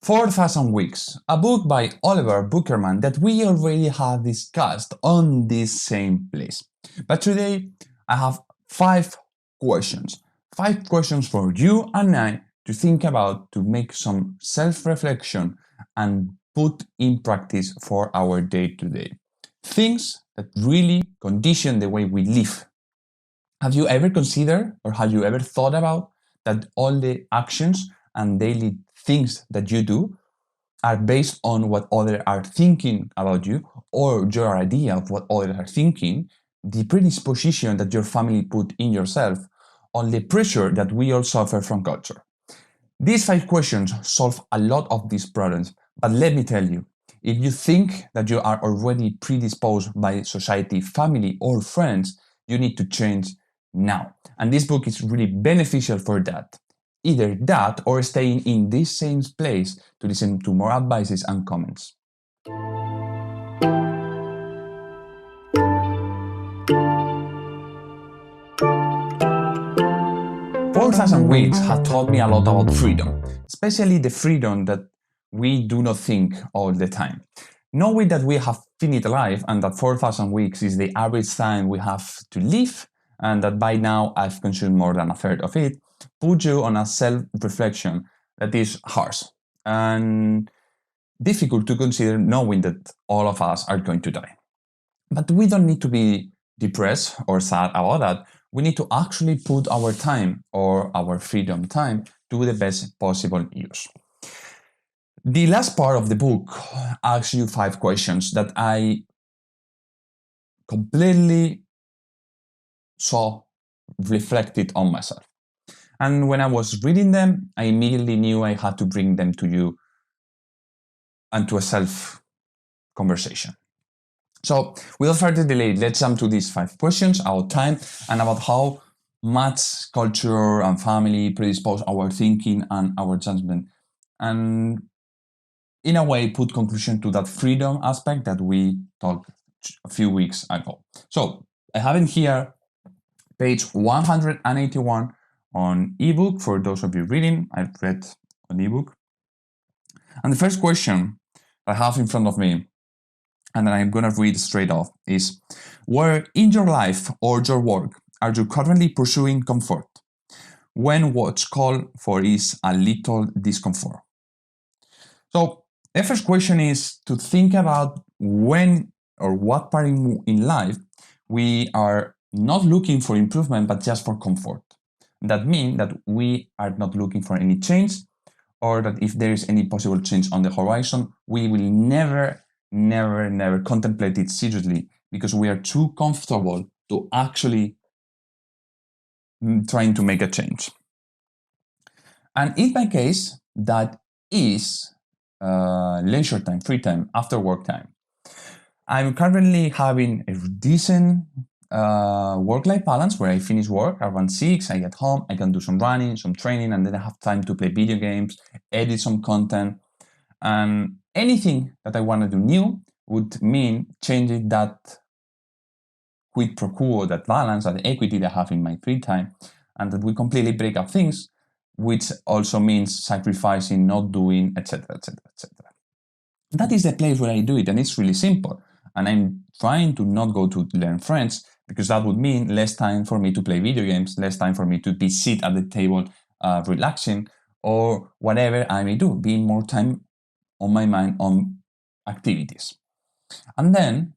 4,000 Weeks, a book by Oliver Buckerman that we already have discussed on this same place. But today I have 5 questions. 5 questions for you and I to think about, to make some self-reflection and put in practice for our day-to-day. Things that really condition the way we live. Have you ever considered or have you ever thought about that all the actions and daily things that you do are based on what others are thinking about you or your idea of what others are thinking, the predisposition that your family put in yourself, on the pressure that we all suffer from culture? These 5 questions solve a lot of these problems, but let me tell you, if you think that you are already predisposed by society, family, or friends, you need to change now. And this book is really beneficial for that. Either that or staying in this same place to listen to more advices and comments. 4,000 Weeks have taught me a lot about freedom, especially the freedom that we do not think all the time. Knowing that we have finite life and that 4,000 weeks is the average time we have to live, and that by now I've consumed more than a third of it, puts you on a self-reflection that is harsh and difficult to consider, knowing that all of us are going to die. But we don't need to be depressed or sad about that. We need to actually put our time, or our freedom time, to the best possible use. The last part of the book asks you 5 questions that I completely saw reflected on myself. And when I was reading them, I immediately knew I had to bring them to you and to a self-conversation. So without further delay, let's jump to these 5 questions about time and about how much culture and family predispose our thinking and our judgment, and in a way put conclusion to that freedom aspect that we talked a few weeks ago. So I have in here page 181 on ebook for those of you reading. I've read an ebook. And the first question I have in front of me, and I'm gonna read straight off, is: where in your life or your work are you currently pursuing comfort, when what's called for is a little discomfort? So the first question is to think about when or what part in life we are not looking for improvement, but just for comfort. That means that we are not looking for any change, or that if there is any possible change on the horizon, we will never contemplate it seriously, because we are too comfortable to actually trying to make a change. And in my case, that is leisure time, free time, after work time. I'm currently having a decent work-life balance where I finish work around 6, I get home, I can do some running, some training, and then I have time to play video games, edit some content. And anything that I want to do new would mean changing that quid pro quo, that balance, that equity that I have in my free time, and that we completely break up things, which also means sacrificing, not doing, etc., etc., etc. That is the place where I do it, and it's really simple. And I'm trying to not go to learn French, because that would mean less time for me to play video games, less time for me to be sit at the table relaxing, or whatever I may do, being more time on my mind on activities. And then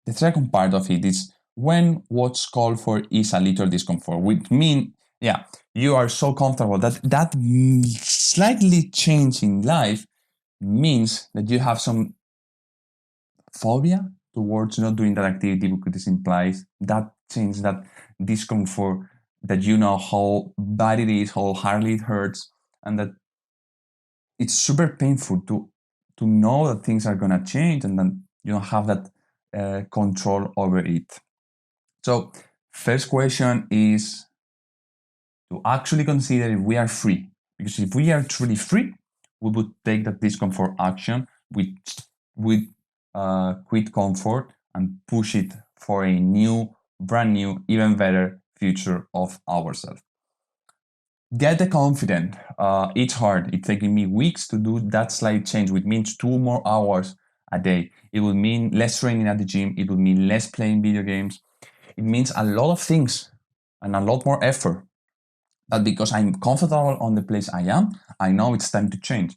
the second part of it is when what's called for is a little discomfort, which means, yeah, you are so comfortable that slightly change in life means that you have some phobia towards not doing that activity, because this implies that change, that discomfort, that you know how bad it is, how hardly it hurts, and that it's super painful to know that things are gonna change, and then you don't have that control over it. So first question is to actually consider if we are free, because if we are truly free, we would take that discomfort action with quit comfort and push it for a new, brand new, even better future of ourselves. Get the confidence. It's hard. It's taking me weeks to do that slight change, which means 2 more hours a day. It will mean less training at the gym. It will mean less playing video games. It means a lot of things and a lot more effort. But because I'm comfortable on the place I am, I know it's time to change.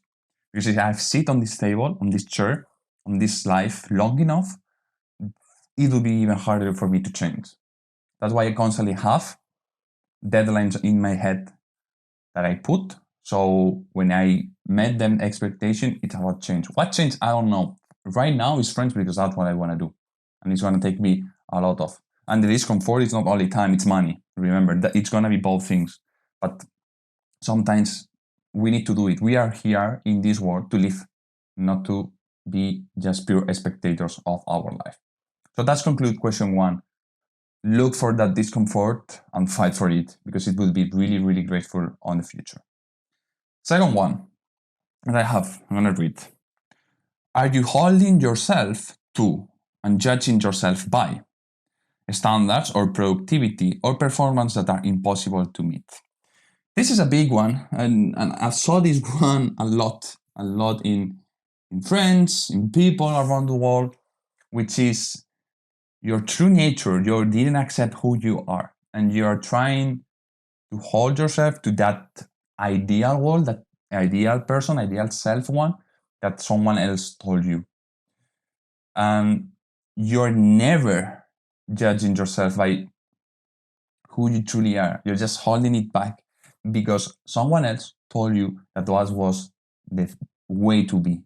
Because if I sit on this table, on this chair, on this life long enough, it will be even harder for me to change. That's why I constantly have deadlines in my head that I put. So when I met them expectation, it's about change. What change? I don't know. Right now it's friends because that's what I want to do. And it's going to take me a lot of. And the discomfort is not only time, it's money. Remember that it's going to be both things. But sometimes we need to do it. We are here in this world to live, not to be just pure spectators of our life. So that's conclude question one. Look for that discomfort and fight for it because it will be really, really grateful on the future. Second one, and I'm gonna read. Are you holding yourself to and judging yourself by standards or productivity or performance that are impossible to meet? This is a big one, and I saw this one a lot in friends, in people around the world, which is your true nature. You didn't accept who you are, and you are trying to hold yourself to that ideal world, that ideal person, ideal self one that someone else told you. And you're never judging yourself by who you truly are. You're just holding it back because someone else told you that was the way to be.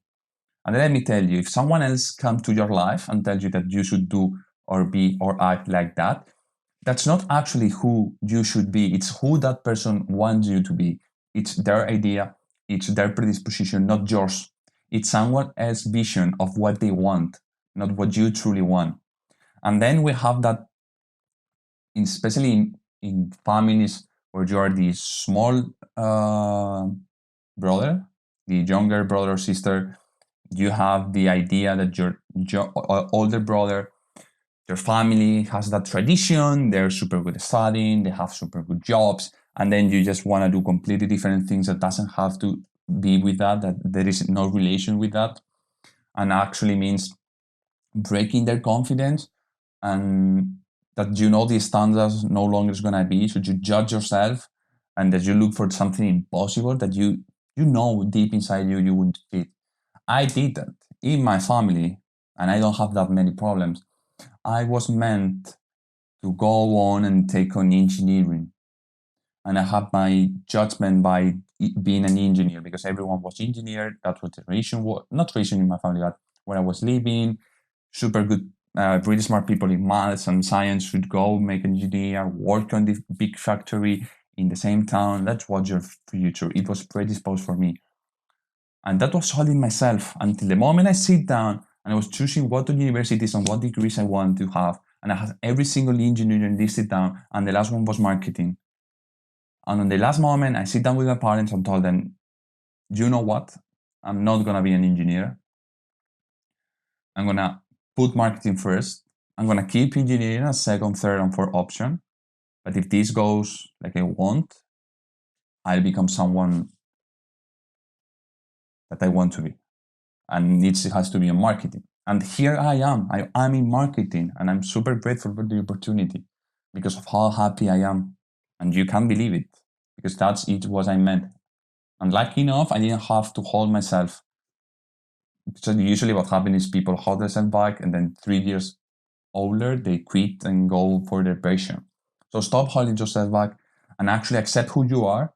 And let me tell you, if someone else comes to your life and tells you that you should do or be or act like that, that's not actually who you should be. It's who that person wants you to be. It's their idea, it's their predisposition, not yours. It's someone else's vision of what they want, not what you truly want. And then we have that, especially in families where you are the small brother, the younger brother or sister, you have the idea that your older brother, your family has that tradition, they're super good at studying, they have super good jobs, and then you just want to do completely different things that doesn't have to be with that there is no relation with that, and actually means breaking their confidence, and that the standards no longer is going to be, so you judge yourself and that you look for something impossible that you know deep inside you wouldn't fit. I did that in my family, and I don't have that many problems. I was meant to go on and take on engineering. And I had my judgment by being an engineer because everyone was engineer. That's what the tradition was, not tradition in my family, but where I was living, super good, really smart people in maths and science should go make an engineer, work on the big factory in the same town. That's what your future. It was predisposed for me. And that was holding myself until the moment I sit down and I was choosing what universities and what degrees I wanted to have. And I had every single engineering listed down, and the last one was marketing. And on the last moment, I sit down with my parents and told them, you know what? I'm not going to be an engineer. I'm going to put marketing first. I'm going to keep engineering as second, third, and fourth option. But if this goes like I want, I'll become someone that I want to be. And it has to be in marketing. And here I am. I'm in marketing, and I'm super grateful for the opportunity because of how happy I am. And you can't believe it because that's it what I meant. And lucky enough, I didn't have to hold myself. So usually what happens is people hold themselves back, and then 3 years older, they quit and go for their passion. So stop holding yourself back and actually accept who you are.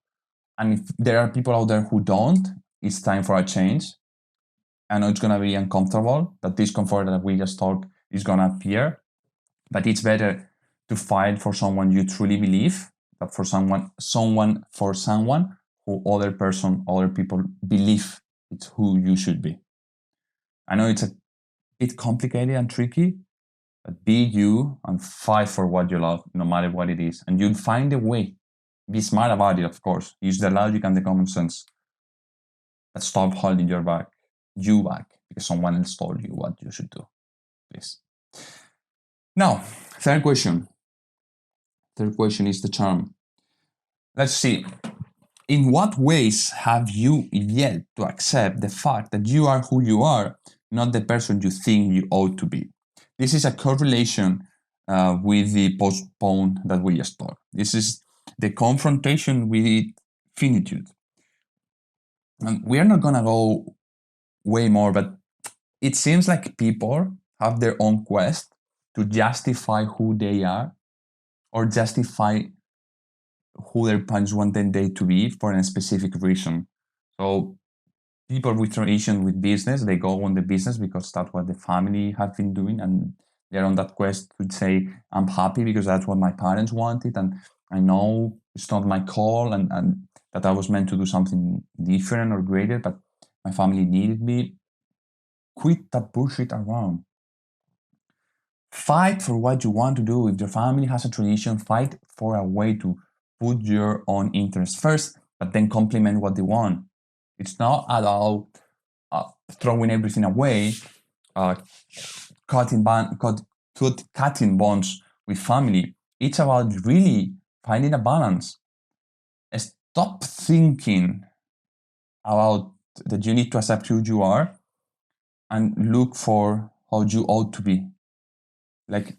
And if there are people out there who don't, it's time for a change. I know it's going to be uncomfortable. That discomfort that we just talked is going to appear. But it's better to fight for someone you truly believe than for someone who other people believe it's who you should be. I know it's a bit complicated and tricky, but be you and fight for what you love, no matter what it is. And you'll find a way. Be smart about it, of course. Use the logic and the common sense. But stop holding you back, because someone else told you what you should do. Please. Now, third question. Third question is the charm. Let's see. in what ways have you yet to accept the fact that you are who you are, not the person you think you ought to be? This is a correlation with the postpone that we just talked. This is the confrontation with finitude. And we are not going to go way more, but it seems like people have their own quest to justify who they are or justify who their parents wanted they to be for a specific reason. So people with tradition with business, they go on the business because that's what the family have been doing, and they're on that quest to say, I'm happy because that's what my parents wanted, and I know it's not my call, and that I was meant to do something different or greater, but my family needed me. Quit that bullshit around. Fight for what you want to do. If your family has a tradition, fight for a way to put your own interests first, but then complement what they want. It's not about throwing everything away, uh, cutting bonds with family. It's about really finding a balance. Stop thinking about that you need to accept who you are and look for how you ought to be. Like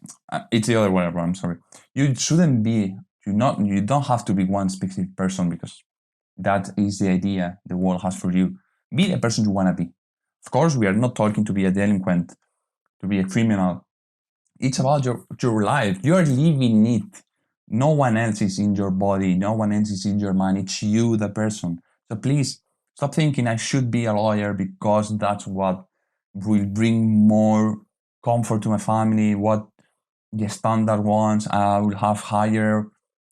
it's the other way around. I'm sorry. You shouldn't be. You don't have to be one specific person because that is the idea the world has for you. Be the person you want to be. Of course, we are not talking to be a delinquent, to be a criminal. It's about your life. You are living it. No one else is in your body. No one else is in your mind. It's you, the person. So please stop thinking I should be a lawyer because that's what will bring more comfort to my family. What the standard ones, I will have higher.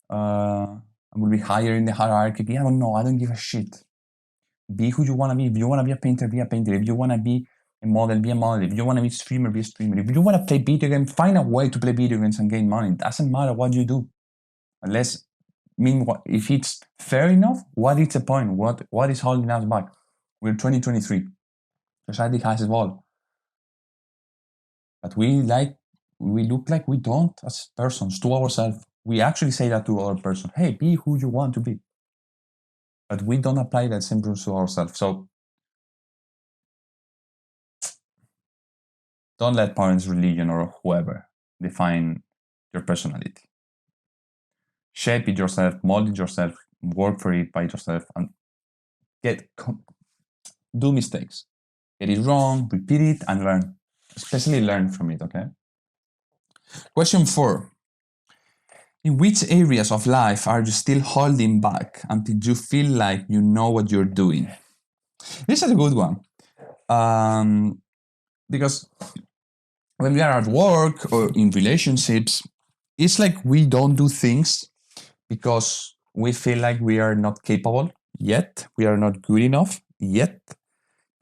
I will be higher in the hierarchy. I don't know. I don't give a shit. Be who you want to be. If you want to be a painter, be a painter. If you want to be a model, be a model. If you want to be a streamer, be a streamer. If you want to play video games, find a way to play video games and gain money. It doesn't matter what you do. Unless, if it's fair enough, what is the point? What is holding us back? We're 2023. Society has evolved. But we look like we don't as persons to ourselves. We actually say that to other person. Hey, be who you want to be. But we don't apply that same rules to ourselves. So don't let parents, religion, or whoever define your personality. Shape it yourself, mold it yourself, work for it by yourself, and do mistakes. Get it wrong, repeat it, and learn. Especially learn from it, okay? Question 4. In which areas of life are you still holding back until you feel like you know what you're doing? This is a good one. Because when we are at work or in relationships, it's like we don't do things because we feel like we are not capable yet, we are not good enough yet.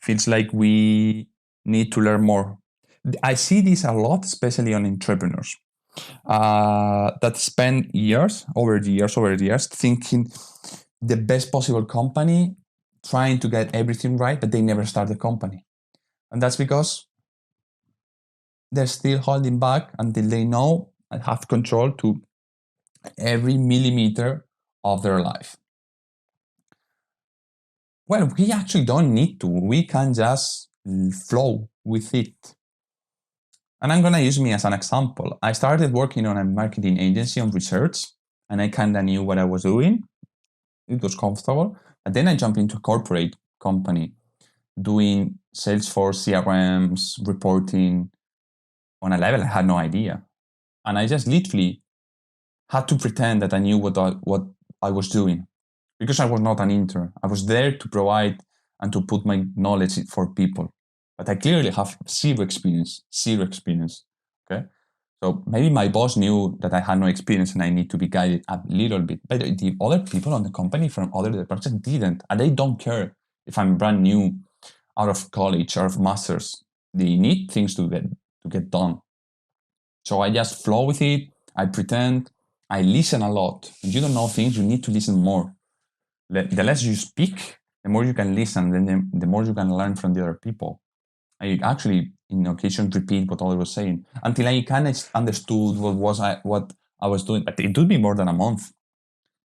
Feels like we need to learn more. I see this a lot, especially on entrepreneurs that spend years, thinking the best possible company, trying to get everything right, but they never start the company. And that's because they're still holding back until they know and have control to every millimeter of their life. Well, we actually don't need to. We can just flow with it. And I'm going to use me as an example. I started working on a marketing agency on research, and I kind of knew what I was doing. It was comfortable. And then I jumped into a corporate company doing Salesforce, CRMs, reporting on a level I had no idea. And I just literally had to pretend that I knew what I was doing because I was not an intern. I was there to provide and to put my knowledge for people. But I clearly have zero experience. Okay? So maybe my boss knew that I had no experience and I need to be guided a little bit. But the other people on the company from other departments didn't. And they don't care if I'm brand new, out of college, out of masters. They need things to get done. So I just flow with it. I pretend. I listen a lot. If you don't know things, you need to listen more. The less you speak, the more you can listen, then the more you can learn from the other people. I actually, in occasion, repeat what others was saying until I kind of understood what I was doing. But it took me more than a month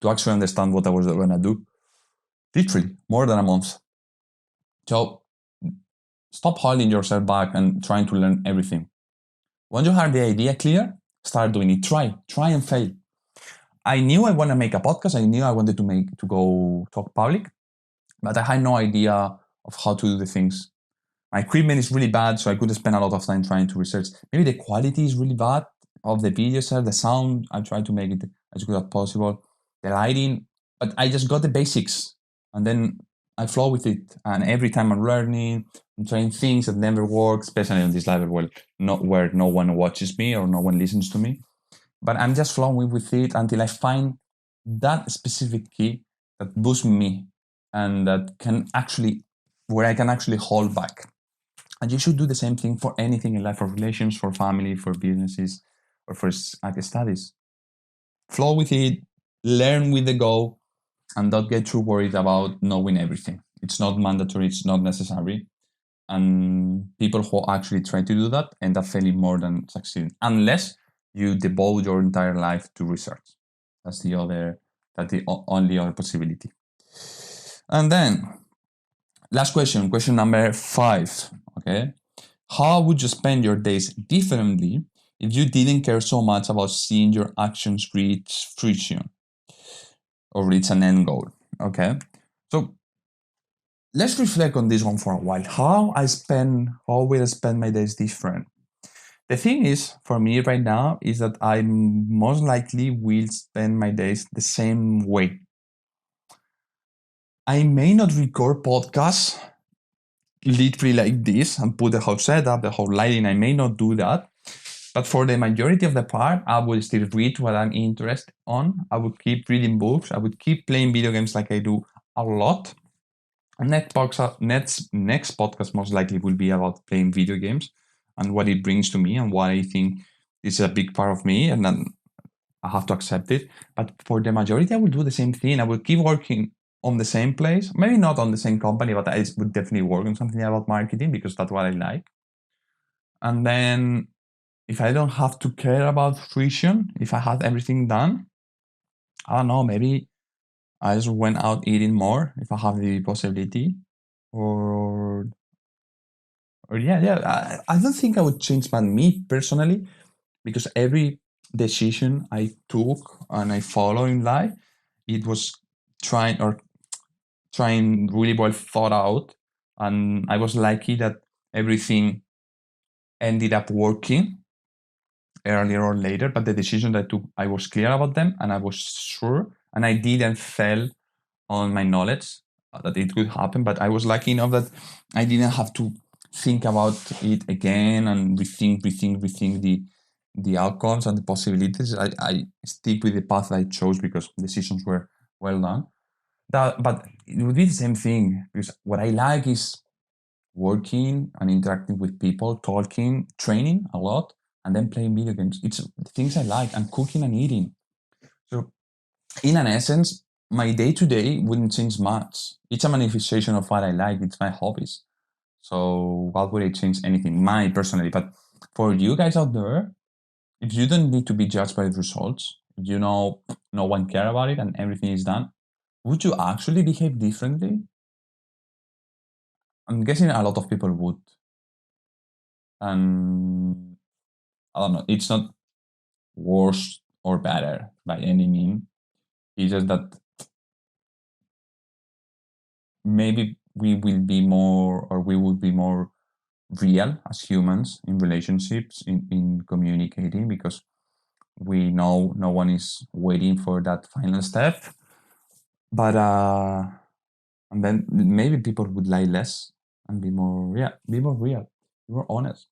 to actually understand what I was going to do. literally more than a month. So stop holding yourself back and trying to learn everything. Once you have the idea clear, start doing it. Try and fail. I knew I want to make a podcast. I knew I wanted to go talk public, but I had no idea of how to do the things. My equipment is really bad, so I could spend a lot of time trying to research. Maybe the quality is really bad of the video itself, the sound. I try to make it as good as possible, the lighting, but I just got the basics, and then I flow with it. And every time I'm learning, I'm trying things that never work, especially on this level where no one watches me or no one listens to me. But I'm just flowing with it until I find that specific key that boosts me and that can actually, where I can actually hold back. And you should do the same thing for anything in life, for relations, for family, for businesses, or for studies. Flow with it, learn with the go, and don't get too worried about knowing everything. It's not mandatory, it's not necessary. And people who actually try to do that end up failing more than succeeding, unless you devote your entire life to research. That's the only other possibility. And then, last question number 5. Okay. How would you spend your days differently if you didn't care so much about seeing your actions reach fruition or reach an end goal? Okay. So let's reflect on this one for a while. How will I spend my days different? The thing is, for me right now, is that I most likely will spend my days the same way. I may not record podcasts literally like this and put the whole setup, the whole lighting. I may not do that. But for the majority of the part, I will still read what I'm interested on. I would keep reading books. I would keep playing video games like I do a lot. Next podcast most likely will be about playing video games and what it brings to me and why I think is a big part of me, and then I have to accept it. But for the majority, I will do the same thing. I will keep working on the same place, maybe not on the same company, but I would definitely work on something about marketing because that's what I like. And then if I don't have to care about fruition, if I had everything done, I don't know, maybe I just went out eating more if I have the possibility. Or I don't think I would change but me personally, because every decision I took and I follow in life, it was trying really well thought out. And I was lucky that everything ended up working earlier or later, but the decision that I took, I was clear about them and I was sure, and I didn't fail on my knowledge that it could happen. But I was lucky enough that I didn't have to think about it again and rethink the outcomes and the possibilities. I stick with the path I chose because decisions were well done. But it would be the same thing, because what I like is working and interacting with people, talking, training a lot, and then playing video games. It's the things I like, and cooking and eating. So, in an essence, my day to day wouldn't change much. It's a manifestation of what I like. It's my hobbies. So, why would I change anything? Mine personally, but for you guys out there, if you don't need to be judged by the results, you know no one care about it and everything is done, would you actually behave differently? I'm guessing a lot of people would. And I don't know, it's not worse or better by any mean. It's just that maybe we would be more real as humans in relationships, in communicating, because we know no one is waiting for that final step. But and then maybe people would lie less and be more real, be more honest.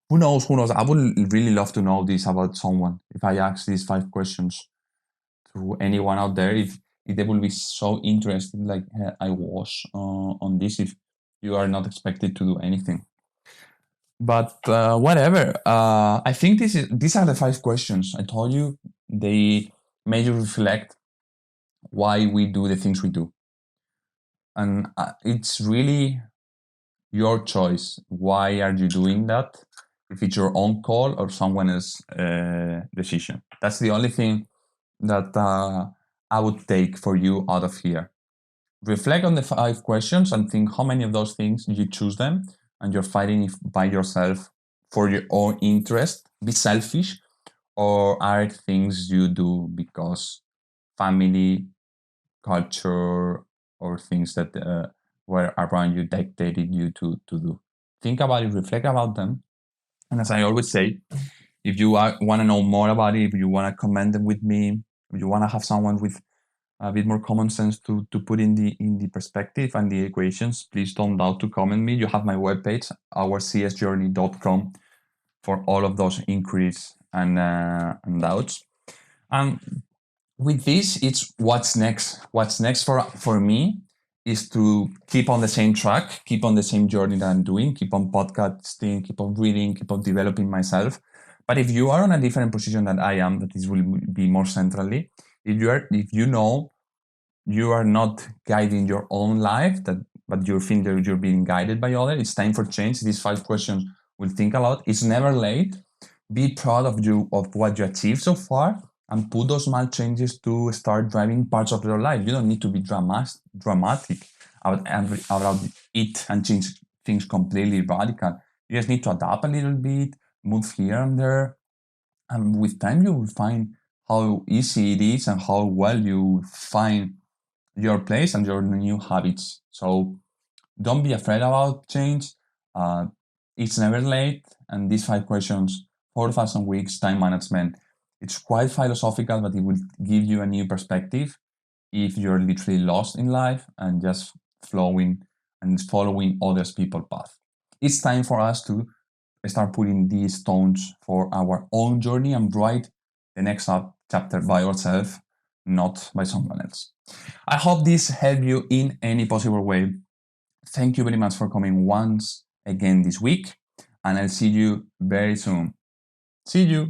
Who knows? I would really love to know this about someone if I ask these 5 questions to anyone out there, if they will be so interested like I was on this, if you are not expected to do anything. But whatever. I think these are the 5 questions. I told you they made you reflect why we do the things we do. And it's really your choice. Why are you doing that? If it's your own call or someone else's decision. That's the only thing that I would take for you out of here. reflect on the 5 questions and think how many of those things you choose them and you're fighting by yourself for your own interest, be selfish, or are things you do because family, culture, or things that were around you dictated you to do. Think about it, reflect about them. And as I always say, if you want to know more about it, if you want to comment them with me, if you want to have someone with a bit more common sense to put in the perspective and the equations, please don't doubt to comment me. You have my webpage, ourcsjourney.com, for all of those inquiries and doubts. And with this, it's what's next. What's next for me is to keep on the same track, keep on the same journey that I'm doing, keep on podcasting, keep on reading, keep on developing myself. But if you are on a different position than I am, that this will be more centrally, if you know you are not guiding your own life, but you think that you're being guided by others, it's time for change. These 5 questions will think a lot. It's never late. Be proud of what you achieved so far and put those small changes to start driving parts of your life. You don't need to be dramatic about it and change things completely radical. You just need to adapt a little bit, move here and there, and with time you will find how easy it is and how well you find your place and your new habits. So don't be afraid about change. Uh, it's never late. And these 5 questions, 4,000 weeks, time management, it's quite philosophical, but it will give you a new perspective if you're literally lost in life and just flowing and following others people's path. It's time for us to start putting these stones for our own journey and write the next chapter by ourselves, not by someone else. I hope this helped you in any possible way. Thank you very much for coming once again this week, and I'll see you very soon. See you.